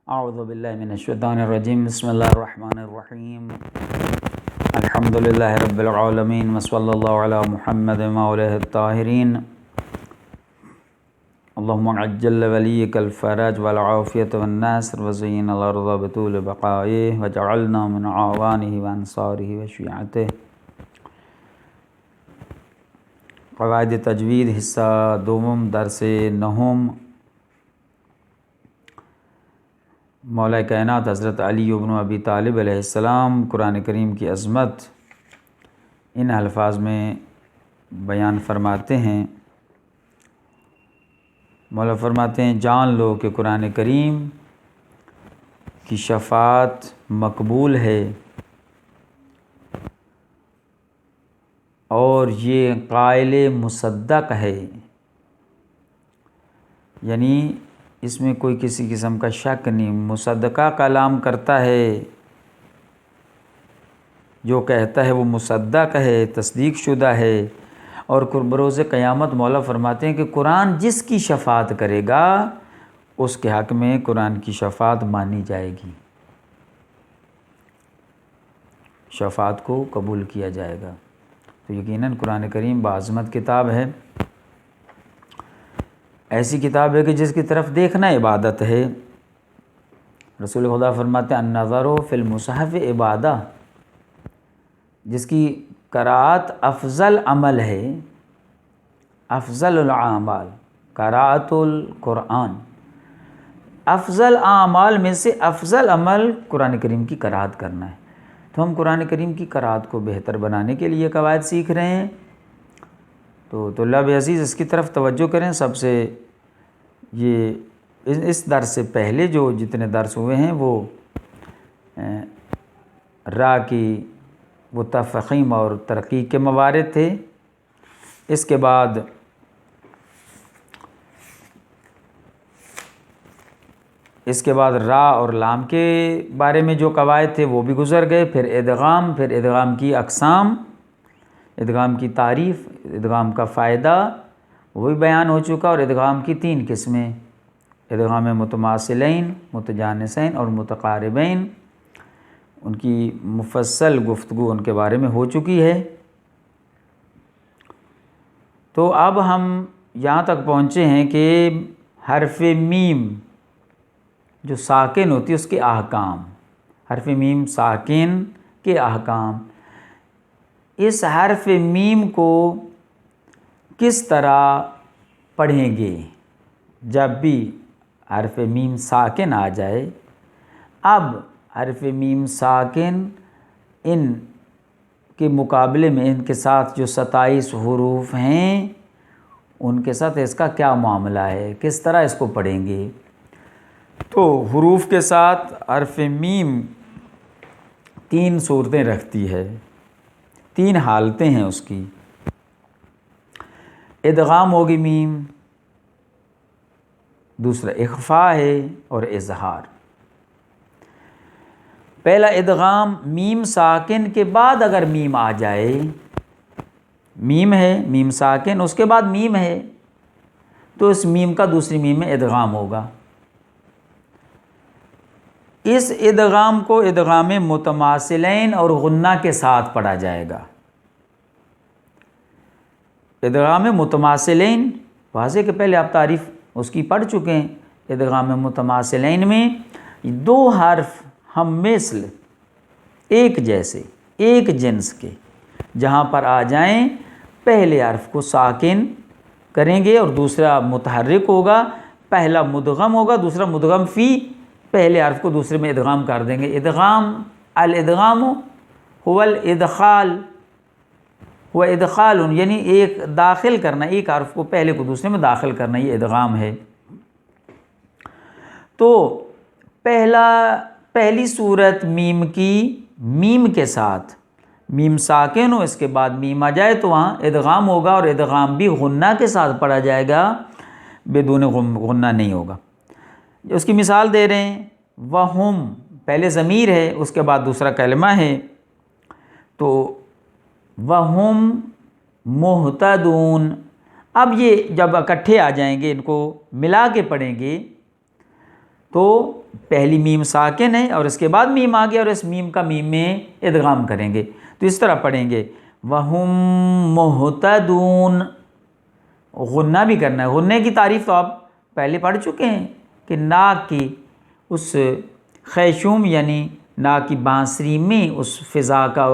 اعوذ باللہ من الشیطان الرجیم بسم اللہ الرحمن الرحیم الحمد للہ رب العالمین وصلی اللہ علی محمد وآلہ الطاہرین اللہم عجل ولیک الفرج والعافیۃ والنصر وزین الارض بطول بقائہ وجعلنا من عوانہ وانصارہ وشیعتہ۔ قواعد تجوید حصہ دوم درس نہم۔ مولا کائنات حضرت علی بن ابی طالب علیہ السلام قرآن کریم کی عظمت ان الفاظ میں بیان فرماتے ہیں۔ مولا فرماتے ہیں جان لو کہ قرآن کریم کی شفاعت مقبول ہے اور یہ قائل مصدق ہے، یعنی اس میں کوئی کسی قسم کا شک نہیں، مصدقہ کلام کرتا ہے، جو کہتا ہے وہ مصدق ہے، تصدیق شدہ ہے۔ اور بروز قیامت مولا فرماتے ہیں کہ قرآن جس کی شفاعت کرے گا اس کے حق میں قرآن کی شفاعت مانی جائے گی، شفاعت کو قبول کیا جائے گا۔ تو یقیناً قرآن کریم باعظمت کتاب ہے، ایسی کتاب ہے کہ جس کی طرف دیکھنا عبادت ہے۔ رسول خدا فرماتے ہیں النظر فی المصحف عبادہ، جس کی قراءت افضل عمل ہے، افضل الاعمال قراءت القرآن، افضل اعمال میں سے افضل عمل قرآن کریم کی قراءت کرنا ہے۔ تو ہم قرآن کریم کی قراءت کو بہتر بنانے کے لیے قواعد سیکھ رہے ہیں، تو طلاب عزیز اس کی طرف توجہ کریں۔ سب سے یہ اس درس سے پہلے جو جتنے درس ہوئے ہیں وہ را کی وہ تفخیم اور ترقیق کے موارد تھے۔ اس کے بعد را اور لام کے بارے میں جو قواعد تھے وہ بھی گزر گئے۔ پھر ادغام کی اقسام، ادغام کی تعریف، ادغام کا فائدہ وہ بھی بیان ہو چکا، اور ادغام کی 3 قسمیں، ادغام متماثلین، متجانسین اور متقاربین، ان کی مفصل گفتگو ان کے بارے میں ہو چکی ہے۔ تو اب ہم یہاں تک پہنچے ہیں کہ حرف میم جو ساکن ہوتی ہے اس کے احکام، حرف میم ساکن کے احکام۔ اس حرف میم کو کس طرح پڑھیں گے جب بھی حرف میم ساکن آ جائے؟ اب حرف میم ساکن ان کے مقابلے میں ان کے ساتھ جو 27 حروف ہیں ان کے ساتھ اس کا کیا معاملہ ہے، کس طرح اس کو پڑھیں گے؟ تو حروف کے ساتھ حرف میم 3 صورتیں رکھتی ہے، 3 حالتیں ہیں اس کی۔ ادغام ہوگی میم، دوسرا اخفاء ہے اور اظہار۔ پہلا ادغام میم ساکن کے بعد اگر میم آ جائے، میم ہے میم ساکن، اس کے بعد میم ہے تو اس میم کا دوسری میم میں ادغام ہوگا۔ اس ادغام کو ادغام متماثلین اور غنہ کے ساتھ پڑھا جائے گا۔ ادغام متماثلین واضح کہ پہلے آپ تعریف اس کی پڑھ چکے ہیں۔ ادغام متماثلین میں 2 حرف ہم مثل ایک جیسے ایک جنس کے جہاں پر آ جائیں پہلے حرف کو ساکن کریں گے اور دوسرا متحرک ہوگا، پہلا مدغم ہوگا دوسرا مدغم فی، پہلے حرف کو دوسرے میں ادغام کر دیں گے۔ الادغام هو الادخال، وہ ادخال یعنی ایک داخل کرنا، ایک حرف کو پہلے کو دوسرے میں داخل کرنا، یہ ادغام ہے۔ تو پہلی صورت میم کی، میم کے ساتھ میم ساکن ہو، اس کے بعد میم آ جائے تو وہاں ادغام ہوگا، اور ادغام بھی غنہ کے ساتھ پڑھا جائے گا، بدون غنہ نہیں ہوگا۔ اس کی مثال دے رہے ہیں، وَهُمْ پہلے ضمیر ہے، اس کے بعد دوسرا کلمہ ہے، تو وَهُمْ مُهْتَدُونَ۔ اب یہ جب اکٹھے آ جائیں گے، ان کو ملا کے پڑھیں گے تو پہلی میم ساکن ہے اور اس کے بعد میم آ گیا اور اس میم کا میم میں ادغام کریں گے، تو اس طرح پڑھیں گے وَهُمْ مُهْتَدُونَ۔ غنہ بھی کرنا ہے، غنے کی تعریف تو آپ پہلے پڑھ چکے ہیں کہ ناک کی اس خیشوم یعنی ناک کی بانسری میں اس فضا کا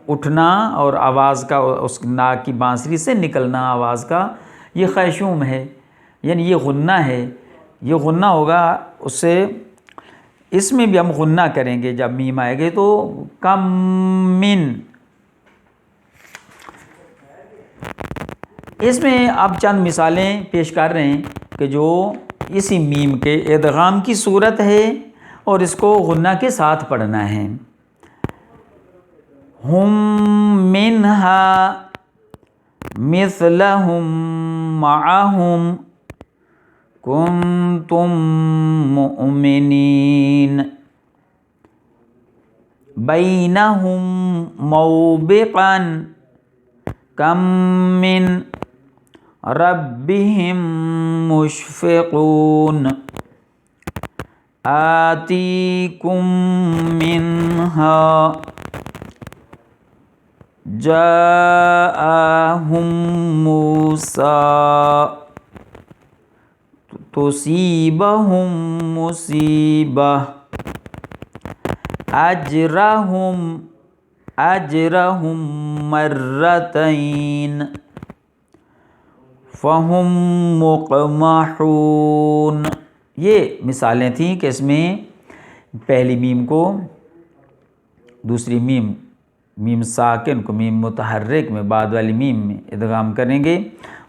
اٹھنا اور آواز کا اس ناک کی بانسری سے نکلنا آواز کا، یہ خیشوم ہے، یعنی یہ غنہ ہے، یہ غنہ ہوگا اس سے۔ اس میں بھی ہم غنہ کریں گے جب میم آئے گے تو کم من، اس میں اب چند مثالیں پیش کر رہے ہیں کہ جو اسی میم کے ادغام کی صورت ہے اور اس کو غنہ کے ساتھ پڑھنا ہے۔ ہم منہا مثلہم معہم کنتم مؤمنین بینہم موبقا کم من ربہم مشفقون آتیکم منہا جاءہم موسیٰ تصیبہم مصیبہ اجرہم مرتین فہم مقمحون۔ یہ مثالیں تھیں کہ اس میں پہلی میم کو دوسری میم ساکن کو میم متحرک میں بعد والی میم میں ادغام کریں گے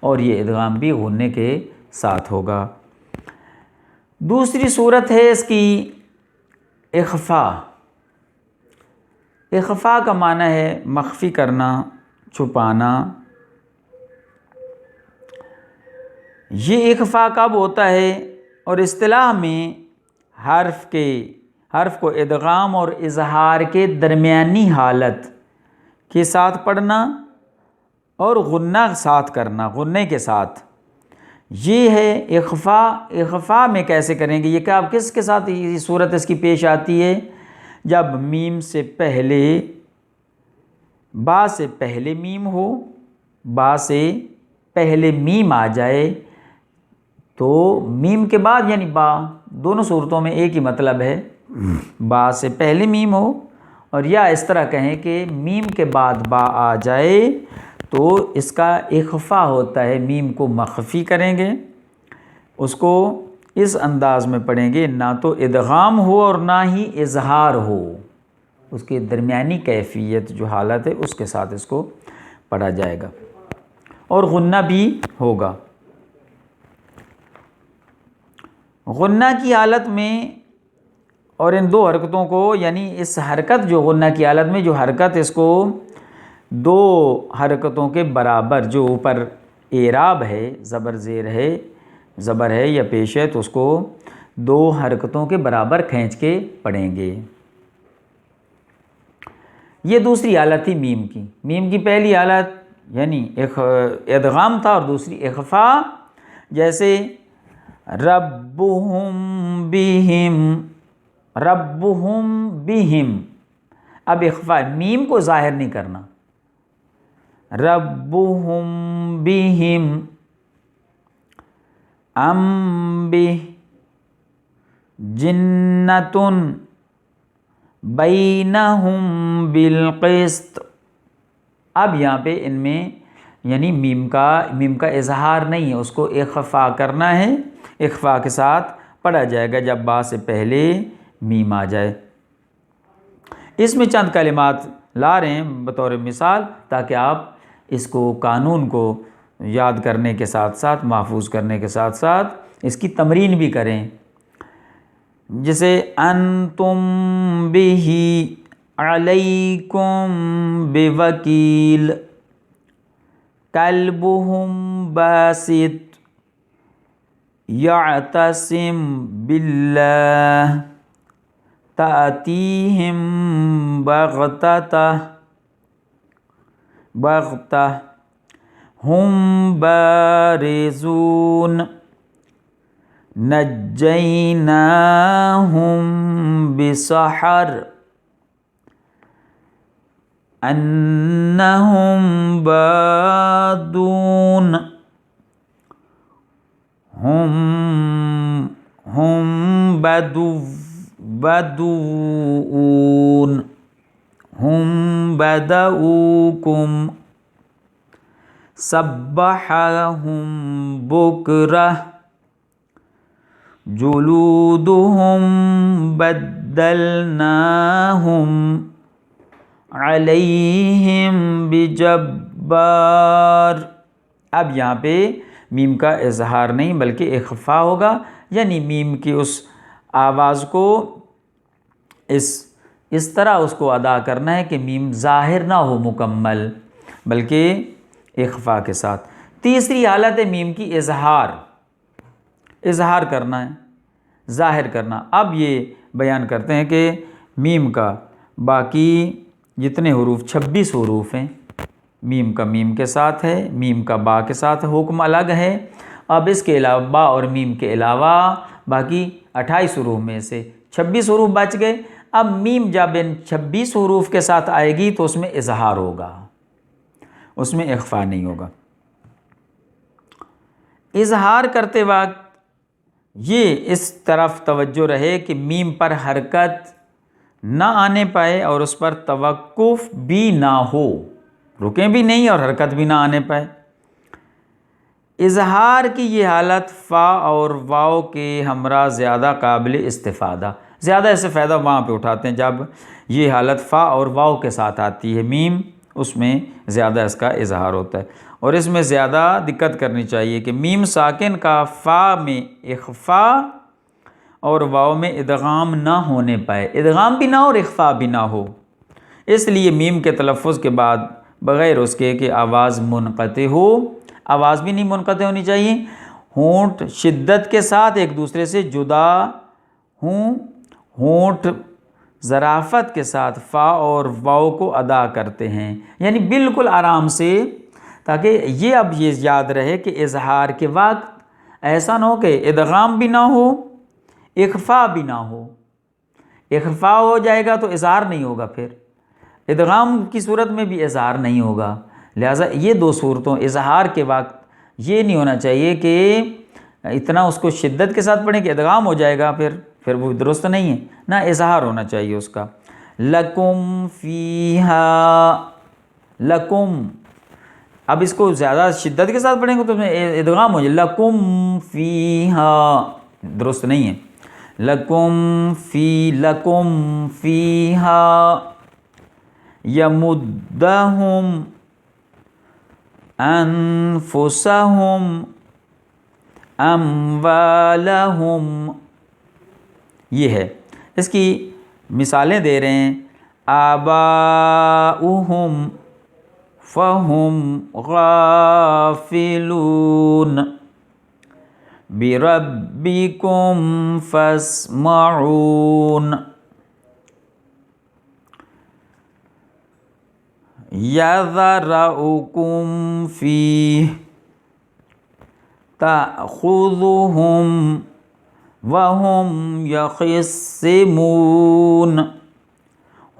اور یہ ادغام بھی غنے کے ساتھ ہوگا۔ دوسری صورت ہے اس کی اخفا۔ اخفا کا معنی ہے مخفی کرنا، چھپانا۔ یہ اخفا کب ہوتا ہے؟ اور اصطلاح میں حرف کو ادغام اور اظہار کے درمیانی حالت کے ساتھ پڑھنا اور غنہ ساتھ کرنا، غنے کے ساتھ، یہ ہے اخفا۔ اخفا میں کیسے کریں گے؟ یہ کہ آپ کس کے ساتھ یہ صورت اس کی پیش آتی ہے؟ جب میم سے پہلے با سے پہلے میم ہو، با سے پہلے میم آ جائے تو میم کے بعد یعنی با، دونوں صورتوں میں ایک ہی مطلب ہے، با سے پہلے میم ہو، اور یا اس طرح کہیں کہ میم کے بعد با آ جائے تو اس کا اخفا ہوتا ہے، میم کو مخفی کریں گے، اس کو اس انداز میں پڑھیں گے، نہ تو ادغام ہو اور نہ ہی اظہار ہو، اس کے درمیانی کیفیت جو حالت ہے اس کے ساتھ اس کو پڑھا جائے گا اور غنہ بھی ہوگا۔ غنہ کی حالت میں اور ان دو حرکتوں کو، یعنی اس حرکت جو غنہ کی حالت میں جو حرکت اس کو دو حرکتوں کے برابر، جو اوپر اعراب ہے، زبر زیر ہے، زبر ہے یا پیش ہے، تو اس کو دو حرکتوں کے برابر کھینچ کے پڑھیں گے۔ یہ دوسری حالت تھی میم کی۔ میم کی پہلی حالت یعنی ادغام تھا اور دوسری اخفا، جیسے ربہم بہم، اب اخفا، میم کو ظاہر نہیں کرنا، ربہم بہم بہ جنۃ بینہم بالقسط۔ اب یہاں پہ ان میں یعنی میم کا اظہار نہیں ہے، اس کو اخفا کرنا ہے، اخفا کے ساتھ پڑھا جائے گا جب با سے پہلے میم آ جائے۔ اس میں چند کلمات لا رہے ہیں بطور مثال تاکہ آپ اس کو قانون کو یاد کرنے کے ساتھ ساتھ، محفوظ کرنے کے ساتھ ساتھ اس کی تمرین بھی کریں، جیسے انتم بہ علیکم بوکیل، کلبہم باسط یعتصم باللہ، تأتیہم بغتہ ہم بارزون، نجیناہم بسحر انہم بادون ہم بدؤون ہم بدؤکم سبحہم بکرہ جلودہم بدلناہم علیہم بجبار۔ اب یہاں پہ میم کا اظہار نہیں بلکہ اخفا ہوگا، یعنی میم کی اس آواز کو اس طرح اس کو ادا کرنا ہے کہ میم ظاہر نہ ہو مکمل بلکہ اخفا کے ساتھ۔ تیسری حالت ہے میم کی اظہار کرنا ہے، ظاہر کرنا۔ اب یہ بیان کرتے ہیں کہ میم کا باقی جتنے حروف 26 حروف ہیں، میم کا میم کے ساتھ ہے، میم کا با کے ساتھ حکم الگ ہے۔ اب اس کے علاوہ با اور میم کے علاوہ باقی 28 حروف میں سے 26 حروف بچ گئے۔ اب میم جب ان 26 حروف کے ساتھ آئے گی تو اس میں اظہار ہوگا، اس میں اخفا نہیں ہوگا۔ اظہار کرتے وقت یہ اس طرف توجہ رہے کہ میم پر حرکت نہ آنے پائے اور اس پر توقف بھی نہ ہو، رکیں بھی نہیں اور حرکت بھی نہ آنے پائے۔ اظہار کی یہ حالت فا اور واو کے ہمراہ زیادہ قابل استفادہ، زیادہ اس سے فائدہ وہاں پہ اٹھاتے ہیں جب یہ حالت فا اور واو کے ساتھ آتی ہے میم، اس میں زیادہ اس کا اظہار ہوتا ہے۔ اور اس میں زیادہ دقت کرنی چاہیے کہ میم ساکن کا فا میں اخفا اور واو میں ادغام نہ ہونے پائے، ادغام بھی نہ ہو اور اخفا بھی نہ ہو۔ اس لیے میم کے تلفظ کے بعد بغیر اس کے کہ آواز منقطع ہو، آواز بھی نہیں منقطع ہونی چاہیے، ہونٹ شدت کے ساتھ ایک دوسرے سے جدا ہوں، ہونٹ ظرافت کے ساتھ فا اور واو کو ادا کرتے ہیں، یعنی بالکل آرام سے، تاکہ یہ اب یہ یاد رہے کہ اظہار کے وقت ایسا نہ ہو کہ ادغام بھی نہ ہو اخفا بھی نہ ہو۔ اخفا ہو جائے گا تو اظہار نہیں ہوگا، پھر ادغام کی صورت میں بھی اظہار نہیں ہوگا۔ لہٰذا یہ دو صورتوں اظہار کے وقت یہ نہیں ہونا چاہیے کہ اتنا اس کو شدت کے ساتھ پڑھیں کہ ادغام ہو جائے گا، پھر وہ درست نہیں ہے، نہ اظہار ہونا چاہیے اس کا۔ لکم فیہا، لکم، اب اس کو زیادہ شدت کے ساتھ پڑھیں گے تو ادغام ہو جائے، لکم فیہا درست نہیں ہے۔ لکم فیہا یمدہم انفسہم اموالہم، یہ ہے۔ اس کی مثالیں دے رہے ہیں، آباؤہم فہم غافلون بربکم فاسمعون یذرؤکم فیہ تأخذہم وہم یخصمون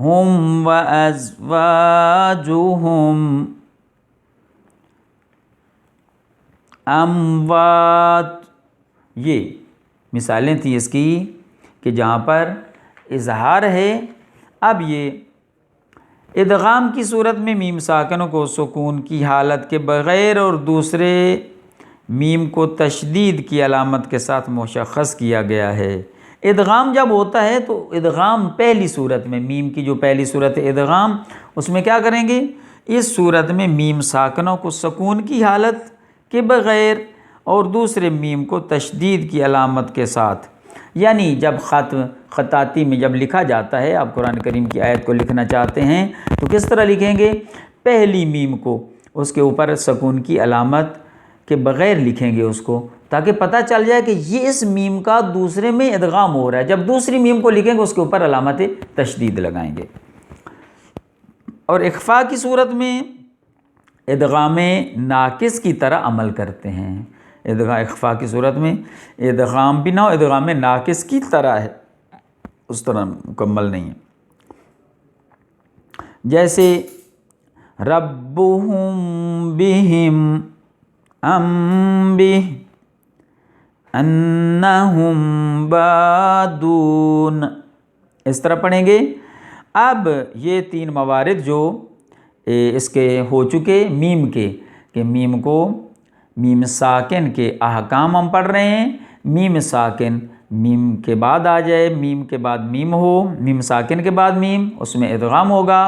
ہم وازواجہم اموات۔ یہ مثالیں تھیں اس کی کہ جہاں پر اظہار ہے۔ اب یہ ادغام کی صورت میں میم ساکنوں کو سکون کی حالت کے بغیر اور دوسرے میم کو تشدید کی علامت کے ساتھ مشخص کیا گیا ہے۔ ادغام جب ہوتا ہے تو ادغام پہلی صورت میں، میم کی جو پہلی صورت ہے ادغام، اس میں کیا کریں گے؟ اس صورت میں میم ساکنوں کو سکون کی حالت کے بغیر اور دوسرے میم کو تشدید کی علامت کے ساتھ، یعنی جب خطاطی میں جب لکھا جاتا ہے، آپ قرآن کریم کی آیت کو لکھنا چاہتے ہیں تو کس طرح لکھیں گے؟ پہلی میم کو اس کے اوپر سکون کی علامت کے بغیر لکھیں گے اس کو، تاکہ پتہ چل جائے کہ یہ اس میم کا دوسرے میں ادغام ہو رہا ہے۔ جب دوسری میم کو لکھیں گے اس کے اوپر علامت تشدید لگائیں گے۔ اور اخفا کی صورت میں ادغام ناقص کی طرح عمل کرتے ہیں، ادغام اخفا کی صورت میں ادغام بھی نہ ہو، ادغام ناقص کی طرح ہے، اس طرح مکمل نہیں ہے. جیسے ربهم بهم بہ انہم بادون، اس طرح پڑھیں گے. اب یہ 3 موارد جو اس کے ہو چکے میم کے، کہ میم کو میم ساکن کے احکام ہم پڑھ رہے ہیں. میم ساکن میم کے بعد آ جائے، میم کے بعد میم ہو، میم ساکن کے بعد میم، اس میں ادغام ہوگا.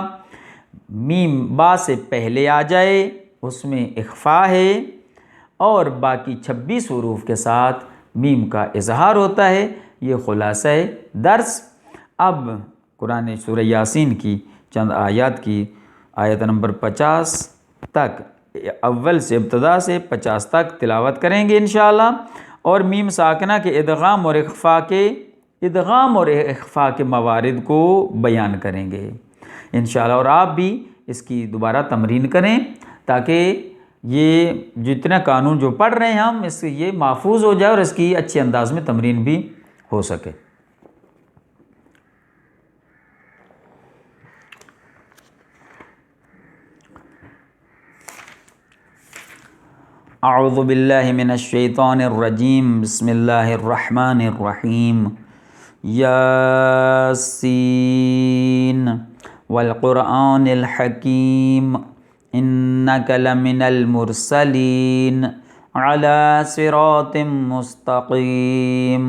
میم با سے پہلے آ جائے، اس میں اخفا ہے، اور باقی 26 حروف کے ساتھ میم کا اظہار ہوتا ہے. یہ خلاصہ ہے درس. اب قرآن سورہ یاسین کی چند آیات کی آیت نمبر 50 تک، اول سے ابتدا سے 50 تک تلاوت کریں گے انشاءاللہ، اور میم ساکنہ کے ادغام اور اخفا کے موارد کو بیان کریں گے انشاءاللہ. اور آپ بھی اس کی دوبارہ تمرین کریں تاکہ یہ جتنا قانون جو پڑھ رہے ہیں ہم، اس سے یہ محفوظ ہو جائے اور اس کی اچھے انداز میں تمرین بھی ہو سکے. اعوذ باللہ من الشیطان الرجیم، بسم اللہ الرحمن الرحیم. یاسین والقرآن الحکیم انک لمن المرسلین علی صراط مستقیم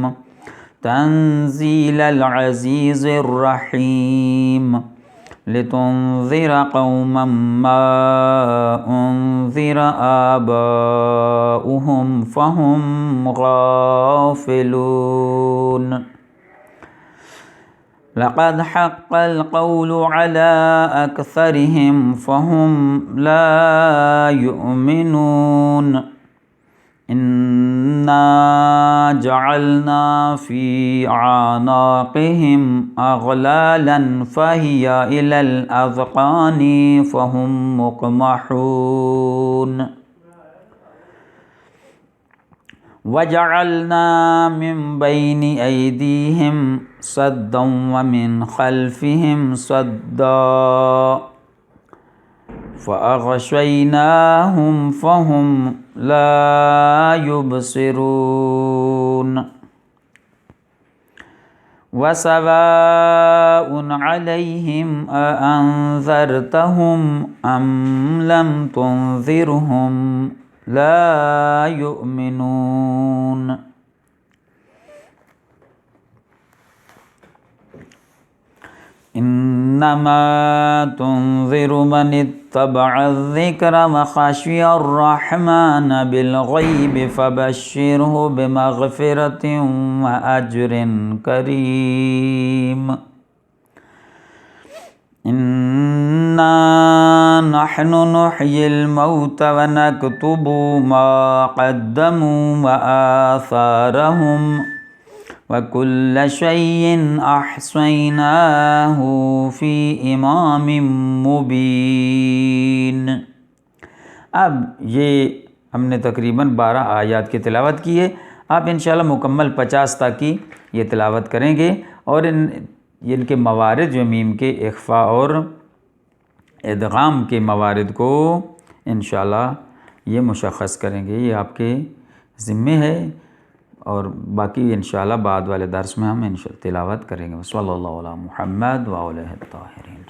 تنزیل العزیز الرحیم لتنذر قوما ما انذر آباؤهم فهم غافلون. لقد حق القول على أكثرهم فهم لا يؤمنون. إنا جعلنا في أعناقهم أغلالا فهي إلى الأذقان فهم مقمحون. وجعلنا من بين أيديهم سدا ومن خلفهم سدا فأغشيناهم فهم لا يبصرون. وسواء عليهم أأنذرتهم أم لم تنذرهم لا يؤمنون. انما تنذر من اتبع الذکر وخشی الرحمن بالغیب فبشره بمغفرة واجر کریم. انا نحن نحيي الموت ونكتب ما قدموا وآثارهم وكل شيء أحصيناه في إمام مبين. اب یہ ہم نے تقریباً 12 آیات کی تلاوت کی ہے. آپ انشاءاللہ مکمل 50 تک کی یہ تلاوت کریں گے، اور ان کے موارد جو میم کے اخفا اور ادغام کے موارد کو انشاءاللہ یہ مشخص کریں گے. یہ آپ کے ذمے ہے، اور باقی انشاءاللہ بعد والے درس میں ہم تلاوت کریں گے. صلی اللہ علیہ محمد و علیہ الطاہرین.